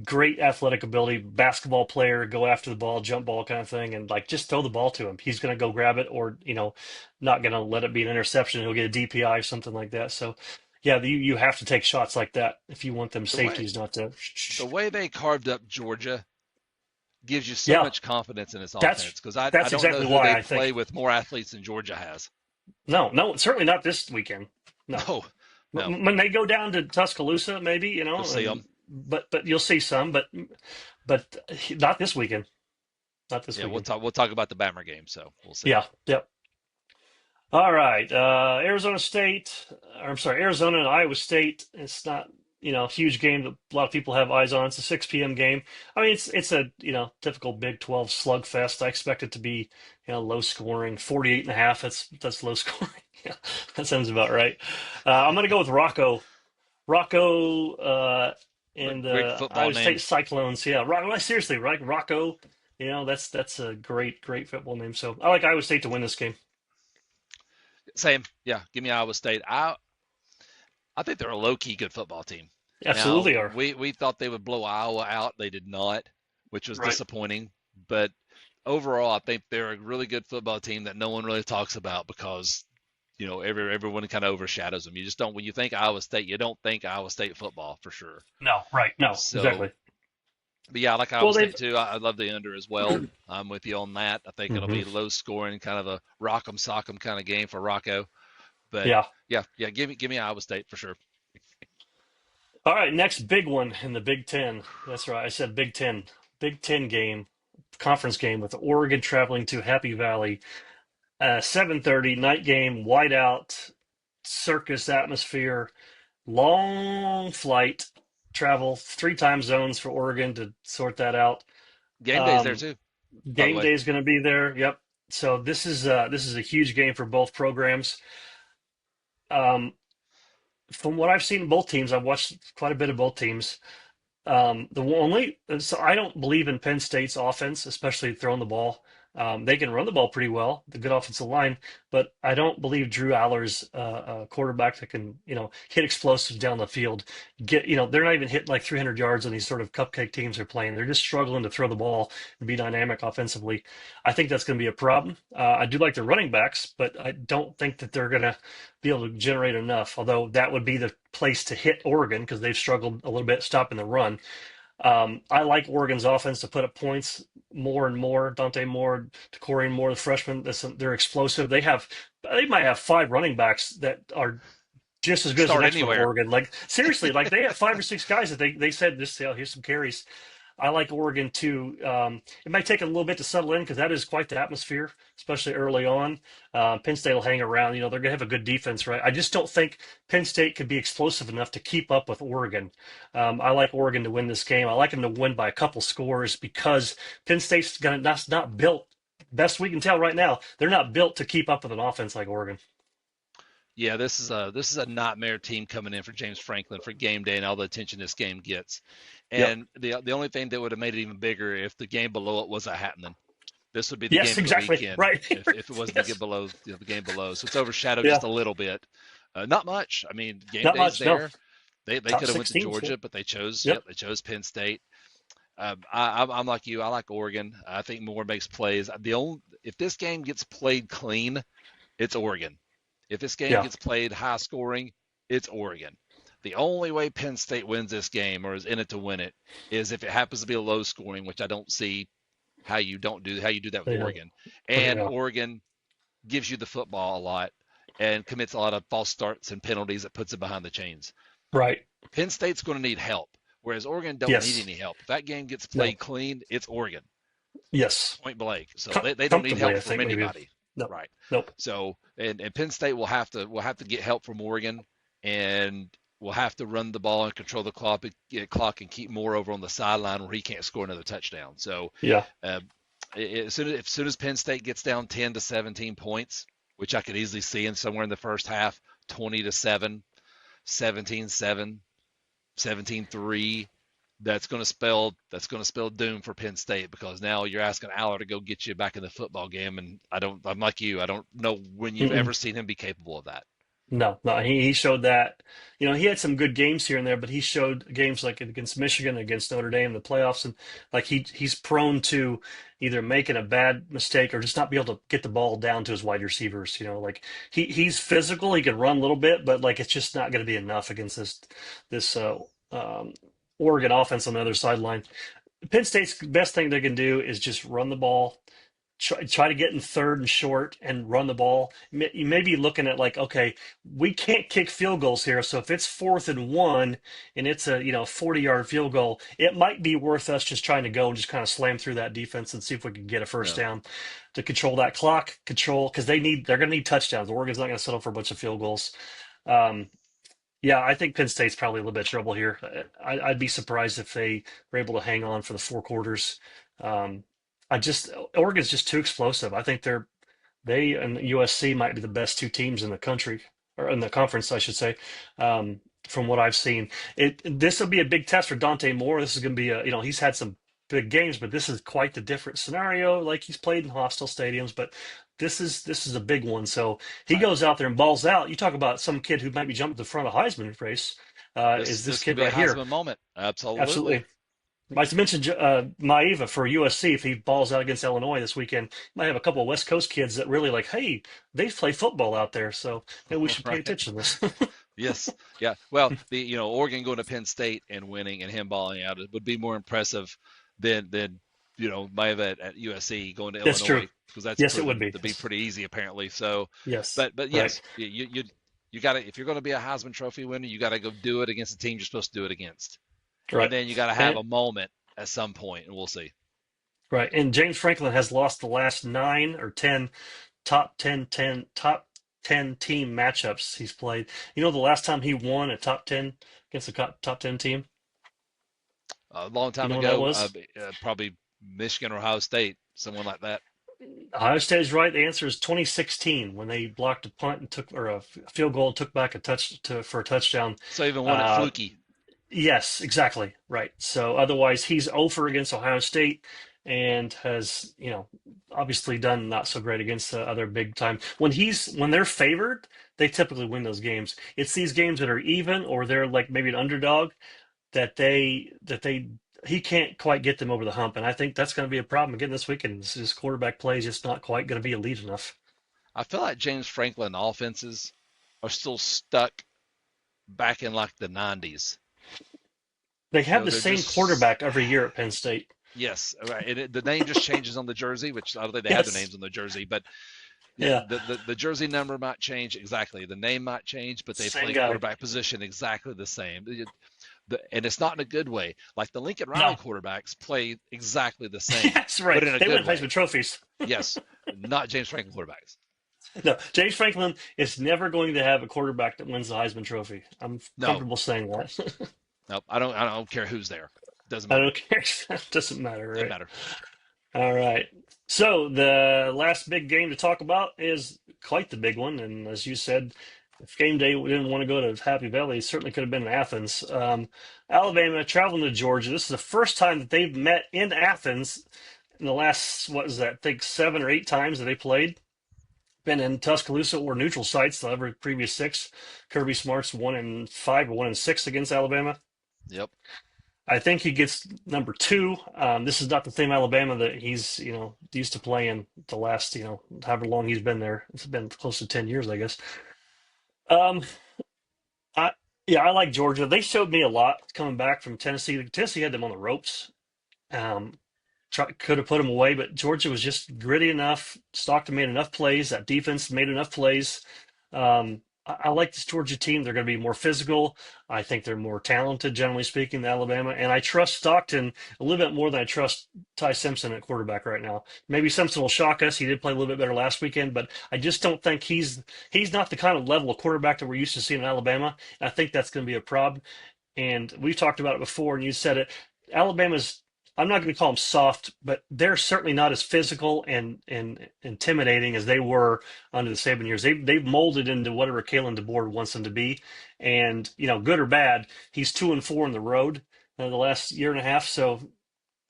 Great athletic ability, basketball player, go after the ball, jump ball kind of thing, and like just throw the ball to him. He's gonna go grab it, or not gonna let it be an interception. He'll get a DPI or something like that. So. Yeah, you have to take shots like that if you want them The way safeties not to. the way they carved up Georgia gives you so Yeah, much confidence in this that's offense because I that's don't know exactly who why they I play think with more athletes than Georgia has. no, no, certainly not this weekend. No, No, no. when they go down to Tuscaloosa, maybe You'll see them. and but you'll see some, but not this weekend. Not this Yeah, we'll weekend. talk. We'll talk about the Bama game, so we'll see. Yeah, yep. All right, Arizona State. Or, I'm sorry, Arizona and Iowa State. It's not a huge game that a lot of people have eyes on. It's a 6 p.m. game. I mean, it's a typical Big 12 slugfest. I expect it to be low scoring, 48 and a half. That's low scoring. Yeah, that sounds about right. I'm gonna go with Rocco, and Great the football Iowa State name. Cyclones. Yeah, seriously, right? Rocco. That's a great football name. So I like Iowa State to win this game. Same. Yeah, give me Iowa State. I think they're a low key good football team. Now Absolutely are. we thought they would blow Iowa out. They did not, which was Right. disappointing. But overall, I think they're a really good football team that no one really talks about because everyone kind of overshadows them. You just don't when you think Iowa State, you don't think Iowa State football for sure. No, right. No, So, exactly. but yeah, I like Well, Iowa they've. State too. I love the under as well. I'm with you on that. I think it'll Hmm. be low scoring, kind of a rock'em sock'em kind of game for Rocco. But Yeah. yeah, give me Iowa State for sure. All right, next big one in the Big Ten. That's right, I said Big Ten. Big Ten game, conference game with Oregon traveling to Happy Valley. 7:30 night game, whiteout, circus atmosphere, long flight, travel, three time zones for Oregon to sort that out. Game day's there Um, too, by the game way. day is going to be there. Yep. So this is a huge game for both programs. Um, from what I've seen in both teams, I've watched quite a bit of both teams. The only so I don't believe in Penn State's offense, especially throwing the ball. They can run the ball pretty well, the good offensive line, but I don't believe Drew Aller's quarterback that can, hit explosives down the field. They're not even hitting like 300 yards on these sort of cupcake teams are playing. They're just struggling to throw the ball and be dynamic offensively. I think that's going to be a problem. I do like the running backs, but I don't think that they're going to be able to generate enough. Although that would be the place to hit Oregon because they've struggled a little bit stopping the run. I like Oregon's offense to put up points more and more. Dante Moore, Corey Moore, the freshman, they're explosive. They might have five running backs that are just as good as the Start next one at anywhere. Oregon. Like seriously, like they have five or six guys that they said this. Here's some carries. I like Oregon too. It might take a little bit to settle in because that is quite the atmosphere, especially early on. Penn State will hang around. They're going to have a good defense, right? I just don't think Penn State could be explosive enough to keep up with Oregon. I like Oregon to win this game. I like them to win by a couple scores because Penn State's that's not built. Best we can tell right now, they're not built to keep up with an offense like Oregon. Yeah, this is a nightmare team coming in for James Franklin for game day and all the attention this game gets. Yep. And the only thing that would have made it even bigger if the game below it wasn't happening. This would be the Yes, game of the exactly. weekend Right. if it wasn't the game Yes. below, the game below. So it's overshadowed Yeah. just a little bit. Not much. I mean, game Not day's much. No. there. They Top could have went to 16. Yeah. Georgia, but they chose. Yep. Yep, they chose Penn State. I'm like you. I like Oregon. I think Moore makes plays. If this game gets played clean, it's Oregon. If this game Yeah. gets played high scoring, it's Oregon. The only way Penn State wins this game or is in it to win it is if it happens to be a low scoring, which I don't see how you do that with They don't. Oregon. And Yeah. Oregon gives you the football a lot and commits a lot of false starts and penalties that puts it behind the chains. Right. Penn State's going to need help, whereas Oregon don't need Yes. any help. If that game gets No. played clean, it's Oregon, Yes. point blank. So they don't need Comfortably, help I from think maybe. anybody, No. right? Nope. So and Penn State will have to get help from Oregon, and will have to run the ball and control the clock and keep Moore over on the sideline where he can't score another touchdown. So Yeah. uh, as soon as Penn State gets down 10 to 17 points, which I could easily see in somewhere in the first half, 20 to 7, 17-7, 17-3, that's going to spell doom for Penn State because now you're asking Aller to go get you back in the football game, and I'm like you, I don't know when you've Mm-mm. ever seen him be capable of that. No. No. He showed that. He had some good games here and there, but he showed games like against Michigan, against Notre Dame, in the playoffs, and like he's prone to either making a bad mistake or just not be able to get the ball down to his wide receivers. Like he's physical, he can run a little bit, but like it's just not going to be enough against this um, Oregon offense on the other sideline. Penn State's best thing they can do is just run the ball, try to get in third and short and run the ball. You may be looking at like, okay, we can't kick field goals here. So if it's 4th and 1 and it's a 40-yard field goal, it might be worth us just trying to go and just kind of slam through that defense and see if we can get a first Yeah. down to control that clock, control because they're going to need touchdowns. Oregon's not going to settle for a bunch of field goals. Um, yeah, I think Penn State's probably a little bit of trouble here. I'd be surprised if they were able to hang on for the 4 quarters. Um, Oregon's just too explosive. I think they and USC might be the best two teams in the country or in the conference, I should say. From what I've seen, this will be a big test for Dante Moore. This is going to be he's had some big games, but this is quite the different scenario. Like he's played in hostile stadiums, but this is a big one. So he Right. goes out there and balls out. You talk about some kid who might be jumping to the front of the Heisman race. This Is this this could kid be a right here? Heisman moment. Absolutely. Absolutely. I mentioned Maiva for USC. If he balls out against Illinois this weekend, might have a couple of West Coast kids that really like, hey, they play football out there, so maybe we should pay Right. attention to this. Yes. Yeah. Well, the Oregon going to Penn State and winning and him balling out, it would be more impressive than Maeva at USC going to That's true. Illinois because that's Yes, it proven would be. to be Yes. pretty easy apparently. So, Yes. but Right. yes, you You got to, if you're going to be a Heisman Trophy winner, you got to go do it against the team you're supposed to do it against, and Right. then you got to have And a moment at some point, and we'll see. right. And James Franklin has lost the last 9 or 10 top 10 team matchups he's played. You know the last time he won a top 10 against a top 10 team? A long You time know when that ago, was? probably Michigan or Ohio State, someone like that. Ohio State is right. The answer is 2016 when they blocked a punt and took or a field goal and took back a for a touchdown. So even one at Uh, fluky. yes, exactly right. So otherwise, he's over against Ohio State and has obviously done not so great against the other big time. When they're favored, they typically win those games. It's these games that are even or they're like maybe an underdog that they he can't quite get them over the hump, and I think that's going to be a problem again this weekend. His quarterback play is just not quite going to be elite enough. I feel like James Franklin offenses are still stuck back in like the 90s. They You have know, the they're same just quarterback every year at Penn State. yes, right. The name just changes on the jersey, which I don't think they have their Yes, names on the jersey, but yeah, yeah, the jersey number might change exactly. The name might change, but they same play guy. quarterback position exactly the same. And it's not in a good way. Like the Lincoln Riley No, quarterbacks play exactly the same, that's right. but in a They good win way. Heisman trophies. Yes, not James Franklin quarterbacks. No, James Franklin is never going to have a quarterback that wins the Heisman Trophy. I'm No, comfortable saying that. no, I don't care who's there. Doesn't I matter. don't care. It doesn't matter, Doesn't right? matter. All right. So the last big game to talk about is quite the big one, and as you said, if game day didn't want to go to Happy Valley, it certainly could have been in Athens. Alabama traveling to Georgia. This is the first time that they've met in Athens in the last, what is that? I think 7 or 8 times that they played. Been in Tuscaloosa or neutral sites the every previous six. Kirby Smart's 1-5 or 1-6 against Alabama. Yep. I think he gets number two. This is not the same Alabama that he's, used to playing the last, however long he's been there. It's been close to 10 years, I guess. Um, I, yeah, I like Georgia. They showed me a lot coming back from Tennessee. Tennessee had them on the ropes. Um, could have put them away, but Georgia was just gritty enough. Stockton made enough plays. That defense made enough plays. I like this Georgia team. They're going to be more physical. I think they're more talented, generally speaking, than Alabama. And I trust Stockton a little bit more than I trust Ty Simpson at quarterback right now. Maybe Simpson will shock us. He did play a little bit better last weekend, but I just don't think he's not the kind of level of quarterback that we're used to seeing in Alabama. And I think that's going to be a problem. And we've talked about it before, and you said it. Alabama's, I'm not going to call them soft, but they're certainly not as physical and intimidating as they were under the Saban years. They've molded into whatever Kalen DeBoer wants them to be, and good or bad, he's 2-4 on the road the last year and a half, so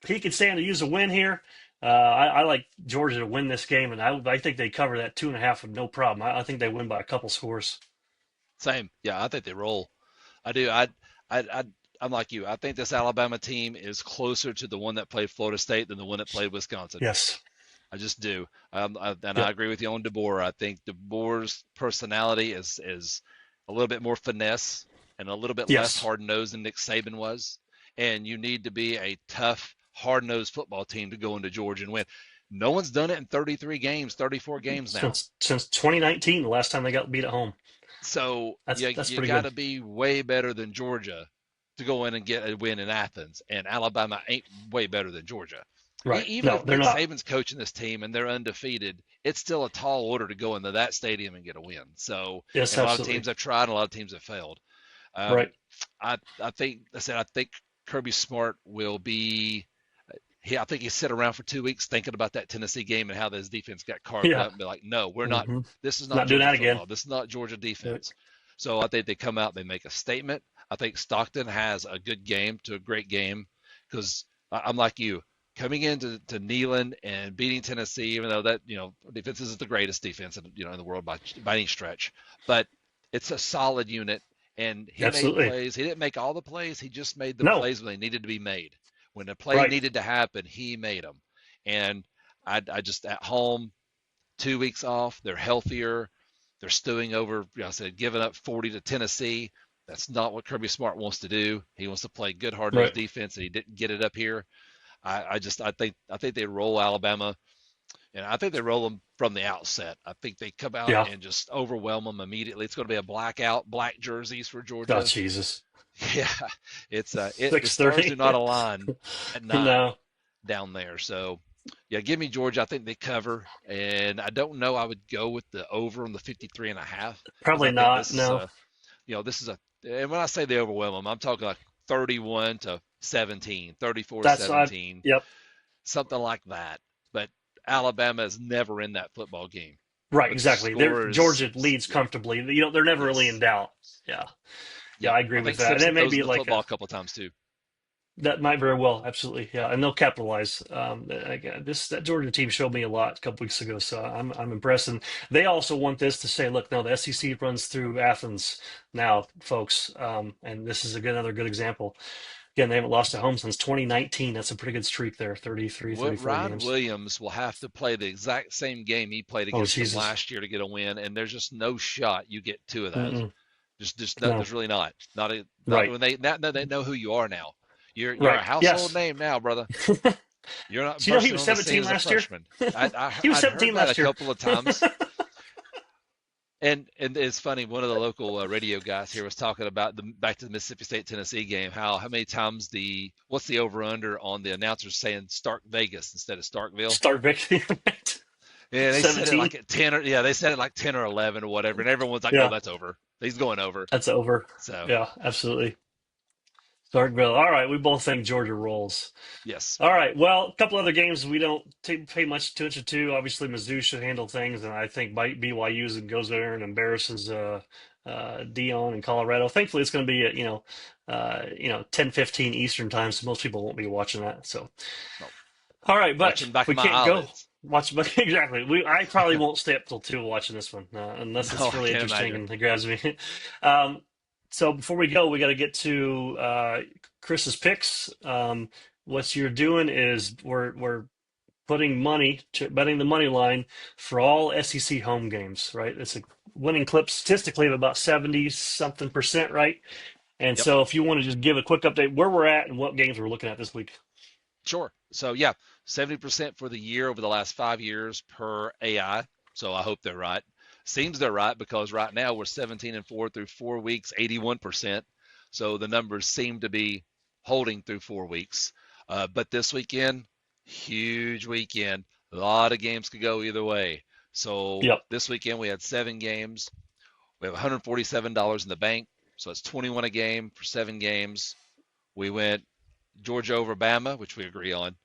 he can stand to use a win here. I like Georgia to win this game, and I think they cover that 2.5 with no problem. I think they win by a couple scores. Same. Yeah, I think they roll. I do. I, I'm like you. I think this Alabama team is closer to the one that played Florida State than the one that played Wisconsin. Yes. I just do. And I Yep. agree with you on DeBoer. I think DeBoer's personality is a little bit more finesse and a little bit less Yes. hard nosed than Nick Saban was. And you need to be a tough, hard nosed football team to go into Georgia and win. No one's done it in 33 games, 34 games now. Since 2019, the last time they got beat at home. So That's you pretty got good. to be way better than Georgia to go in and get a win in Athens. And Alabama ain't way better than Georgia. Right. Even No, if they're Nick not. Saban's coaching this team and they're undefeated, it's still a tall order to go into that stadium and get a win. So, Yes, and a lot of absolutely. teams have tried, and a lot of teams have failed. Right. Um, I think Kirby Smart will be. I think he sat around for 2 weeks thinking about that Tennessee game and how this defense got carved Yeah. up and be like, no, we're not. hmm This is not Not doing Georgia that again. football. This is not Georgia Yep. defense. So I think they come out, they make a statement. I think Stockton has a good game to a great game because I'm like you, coming into Neyland and beating Tennessee, even though that defense isn't the greatest defense in the world by any stretch, but it's a solid unit. And he made Absolutely. plays. He didn't make all the plays. He just made the No. plays when they needed to be made. When the play Right. needed to happen, he made them. And I just at home, 2 weeks off, they're healthier. They're stewing over, I said, giving up 40 to Tennessee. That's not what Kirby Smart wants to do. He wants to play good, hard-nosed Right. defense, and he didn't get it up here. I think they roll Alabama. And I think they roll them from the outset. I think they come out Yeah. and just overwhelm them immediately. It's going to be a blackout, black jerseys for Oh, Georgia. Jesus. Yeah, the stars do 6:30. not align at night No. down there. So yeah, give me Georgia. I think they cover, and I don't know. I would go with the over on the 53 and a half because Probably I think not. this is No. a this is a, and when I say they overwhelm them, I'm talking like 31 to 17, That's I 34-17, Yep. something like that. But Alabama is never in that football game Right, because the exactly. They're score is, Georgia leads yeah, comfortably. They're never really in yes, doubt. Yeah. Yeah, yep. I I agree with think that. And it Simpson may throws be in the like football a a couple of times too. that might very well, absolutely, yeah, and they'll capitalize. Again, this that Georgia team showed me a lot a couple weeks ago, so I'm impressed. And they also want this to say, look, no, the SEC runs through Athens now, folks, and this is another good example. Again, they haven't lost at home since 2019. That's a pretty good streak there, 33, 34 Ryan games. Williams will have to play the exact same game he played Oh, against them Jesus. last year to get a win, and there's just no shot you get two of those. Mm-mm. Just no, No. there's really not Right. when they know who you are now. You're a Right. household Yes. name now, brother. You're not So he bursting was on the scene 17 as a last year. freshman. He was I'd heard 17 that a last year. couple of times, and it's funny. One of the local radio guys here was talking about the back to the Mississippi State Tennessee game. How many times what's the over under on the announcers saying Stark Vegas instead of Starkville? Start victory. Right. Yeah, they said it 17. like at 10 or yeah, they said it like 10 or 11 or whatever, and everyone's like, "Oh, Yeah, that's over. He's going over." that's over. So Yeah, absolutely. Starkville. All right, we both think Georgia rolls. yes, All right. Well, a couple other games we don't pay much attention to. Obviously, Mizzou should handle things, and I think BYU goes there and embarrasses Dion in Colorado. Thankfully, it's going to be at 10:15 Eastern time, so most people won't be watching that. So, no, all right, but watching back we of my can't go eyelids. watch. But exactly, I probably won't stay up till 2 watching this one unless No, it's I really can't interesting imagine. and it grabs me. um, so before we go, we got to get to Chris's picks. What you're doing is we're putting money, betting the money line for all SEC home games, right? It's a winning clip statistically of about 70 something percent, right? And Yep, so if you want to just give a quick update where we're at and what games we're looking at this week. sure. So yeah, 70% for the year over the last 5 years per AI. So I hope they're right. Seems they're right because right now we're 17-4 through 4 weeks, 81%. So the numbers seem to be holding through 4 weeks. But this weekend, huge weekend. A lot of games could go either way. So Yep. this weekend we had 7 games. We have $147 in the bank. So it's 21 a game for 7 games. We went Georgia over Bama, which we agree on.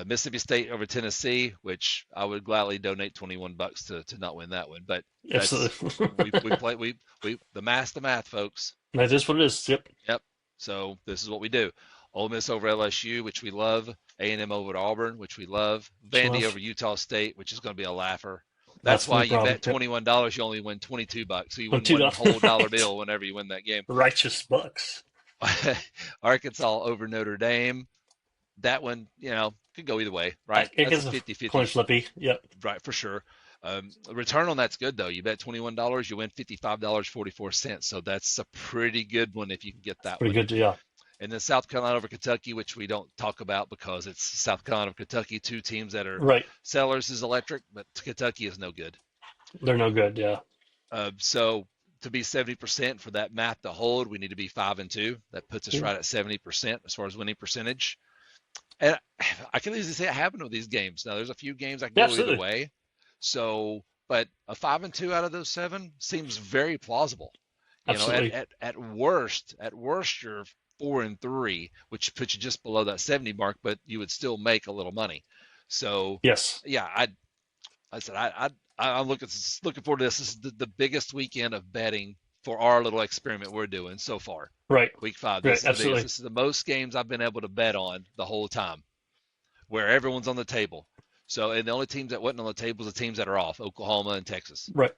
Mississippi State over Tennessee, which I would gladly donate $21 to not win that one. But that's Absolutely. we play we the math, folks. That is what it is. Yep. Yep. So this is what we do. Ole Miss over LSU, which we love. A&M over Auburn, which we love. Vandy Tough. over Utah State, which is going to be a laugher. That's That's why no you problem. bet Yep. $21. You only win $22, so you Well, win two one dollars. whole dollar Right. bill whenever you win that game. Righteous bucks. Arkansas over Notre Dame. That one, could go either way, right? It That's a gets a coin 50-50, flippy. Yep. right, for sure. Return on that's good though. You bet $21, you win $55.44. So that's a pretty good one if you can get that Pretty one. good. Yeah. And then South Carolina over Kentucky, which we don't talk about because it's South Carolina over Kentucky, two teams that are Right. Sellers is electric, but Kentucky is no good. They're no good. Yeah. So to be 70% for that math to hold, we need to be 5-2. That puts us Yeah. right at 70% as far as winning percentage. And I can easily see it happen with these games. Now, there's a few games that Yeah, can go either absolutely. way. So, but a 5-2 out of those 7 seems very plausible. Absolutely. At worst, you're 4-3, which puts you just below that 70 mark, but you would still make a little money. So, Yes. yeah, I said I'm looking forward to this. This is the biggest weekend of betting for our little experiment we're doing so far. Right. Week 5. This Right. is the biggest. Absolutely. This is the most games I've been able to bet on the whole time, where everyone's on the table. So, and the only teams that wasn't on the table is the teams that are off, Oklahoma and Texas. Right.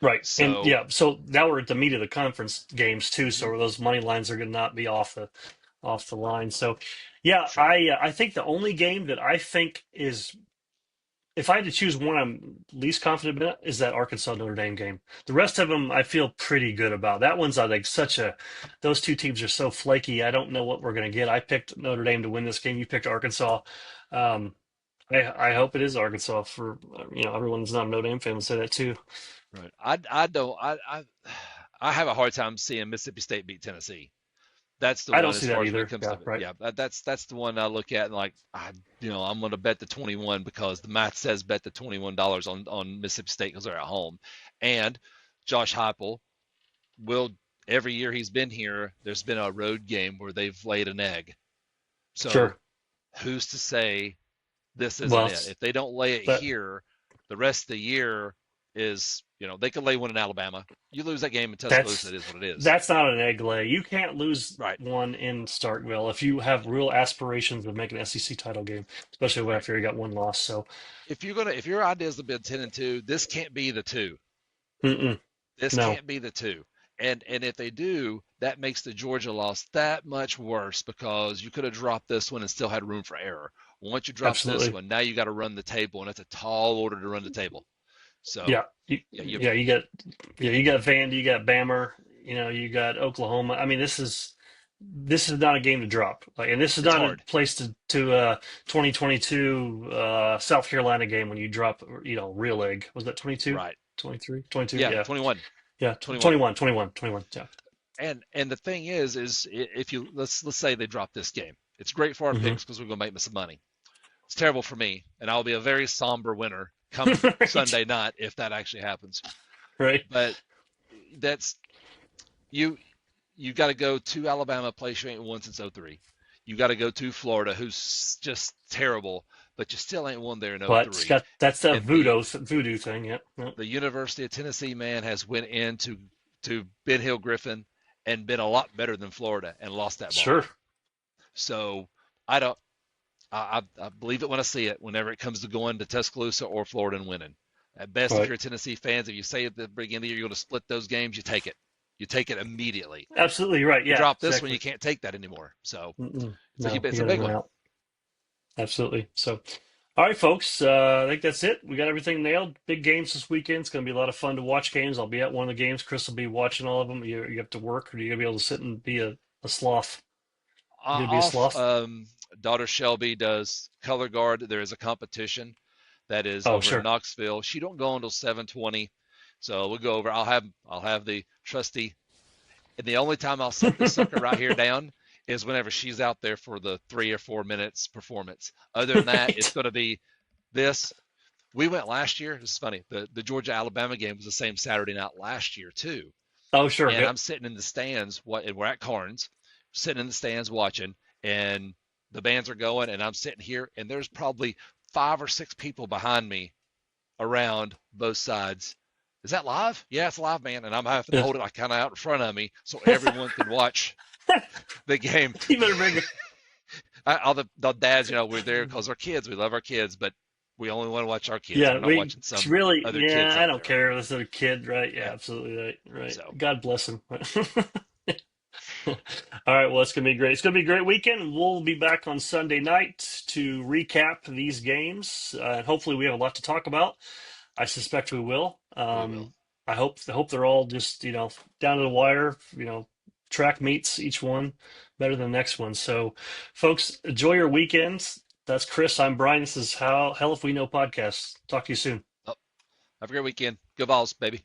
Right. And So, yeah, so now we're at the meat of the conference games too. mhm, So those money lines are going to not be off the line. So yeah, sure. I think the only game that I think is, if I had to choose one I'm least confident in, is that Arkansas Notre Dame game. The rest of them I feel pretty good about. That one's I think those two teams are so flaky. I don't know what we're going to get. I picked Notre Dame to win this game. You picked Arkansas. Um, I hope it is Arkansas for everyone that's not a Notre Dame fan would say that too. Right. I don't I have a hard time seeing Mississippi State beat Tennessee. That's the I don't one see as that far as when it either. comes Yeah, to right. yeah, that's the one I look at and like I'm going to bet the 21 because the math says bet the $21 on Mississippi State because they're at home. And Josh Heupel will every year he's been here, there's been a road game where they've laid an egg. So Sure. who's to say this isn't Well, it? If they don't lay it that here, the rest of the year is, they could lay one in Alabama. You lose that game in Tuscaloosa, that's it is what it is. that's not an egg lay. You can't lose Right, one in Starkville if you have real aspirations of making an SEC title game, especially right. after you got one loss. So, If your idea is to be 10-2, this can't be the two. mm-mm, This no, can't be the two. And if they do, that makes the Georgia loss that much worse because you could have dropped this one and still had room for error. Once you drop this absolutely. one, now you got to run the table, and it's a tall order to run the table. So Yeah, you, yeah, you yeah, you got Vandy, you got Bammer, you got Oklahoma. I mean, this is not a game to drop. Like, and this is it's not a hard. place to 2022 South Carolina game when you drop, real egg. Was that 22, Right. 23, 22? Yeah, Yeah, 21. yeah, 21. 21, 21, 21. Yeah. And the thing is if you let's say they drop this game, it's great for our Hmm. picks because we're gonna make some money. It's terrible for me, and I'll be a very somber winner come Right, Sunday night if that actually happens. right. But that's you you got to go to Alabama, a place you ain't won since '03. You got to go to Florida, who's just terrible, but you still ain't won there in But it's '03. got that's that And voodoo thing. Yeah, yeah. the University of Tennessee man has went into to Ben Hill Griffin and been a lot better than Florida and lost that ball Sure. game. So I don't. I believe it when I see it. Whenever it comes to going to Tuscaloosa or Florida and winning, at best, if Right. you're a Tennessee fans, if you say at the beginning of the year you're going to split those games, you take it. You take it immediately. Absolutely right. You Yeah, drop this one, you exactly. can't take that anymore. So Mm-mm. it's No, it's you a got to big win one. out. Absolutely. So, all right, folks. I think that's it. We got everything nailed. Big games this weekend. It's going to be a lot of fun to watch games. I'll be at one of the games. Chris will be watching all of them. You have to work, or are you going to be able to sit and be a sloth? You going to be a Off, sloth? daughter Shelby does color guard. There is a competition that is Oh, over in sure. Knoxville. She don't go until 7:20, so we'll go over. I'll have the trusty, and the only time I'll set this sucker right here down is whenever she's out there for the 3 or 4 minutes performance. Other than that, it's Right. going to be this. We went last year. It's funny. The Georgia Alabama game was the same Saturday night last year too. Oh, sure. And Yep. I'm sitting in the stands. And we're at Carnes, sitting in the stands watching, and the bands are going, and I'm sitting here, and there's probably 5 or 6 people behind me around both sides. Is that live? Yeah, it's live, man. And I'm having to Yeah. hold it like kind of out in front of me so everyone can watch the game. You better bring. All the dads, we're there because our kids. We love our kids, but we only want to watch our kids. Yeah, We're not we watching it's some really, other yeah, kids I out don't there. care. This is a kid, right? Yeah, Yeah. absolutely right. Right. So God bless him. All right, well, it's gonna be great. It's gonna be a great weekend. We'll be back on Sunday night to recap these games, and hopefully, we have a lot to talk about. I suspect we will. we will. I hope they're all just down to the wire. Track meets each one better than the next one. So, folks, enjoy your weekends. That's Chris. I'm Brian. This is How Hell If We Know podcast. Talk to you soon. Oh, have a great weekend. Go balls, baby.